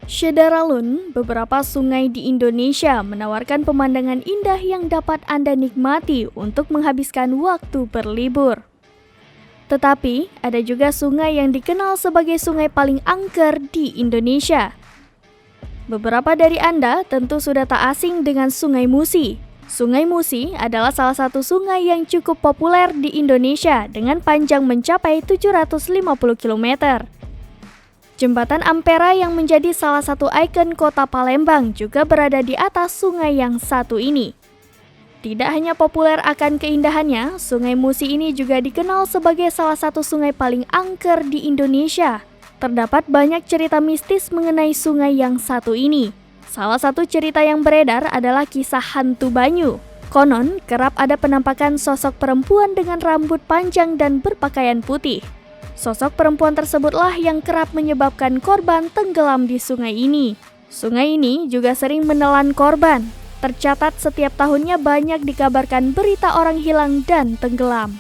Syederalun, beberapa sungai di Indonesia menawarkan pemandangan indah yang dapat Anda nikmati untuk menghabiskan waktu berlibur. Tetapi, ada juga sungai yang dikenal sebagai sungai paling angker di Indonesia. Beberapa dari Anda tentu sudah tak asing dengan Sungai Musi. Sungai Musi adalah salah satu sungai yang cukup populer di Indonesia dengan panjang mencapai 750 km. Jembatan Ampera yang menjadi salah satu ikon kota Palembang juga berada di atas sungai yang satu ini. Tidak hanya populer akan keindahannya, Sungai Musi ini juga dikenal sebagai salah satu sungai paling angker di Indonesia. Terdapat banyak cerita mistis mengenai sungai yang satu ini. Salah satu cerita yang beredar adalah kisah hantu Banyu. Konon, kerap ada penampakan sosok perempuan dengan rambut panjang dan berpakaian putih. Sosok perempuan tersebutlah yang kerap menyebabkan korban tenggelam di sungai ini. Sungai ini juga sering menelan korban. Tercatat setiap tahunnya banyak dikabarkan berita orang hilang dan tenggelam.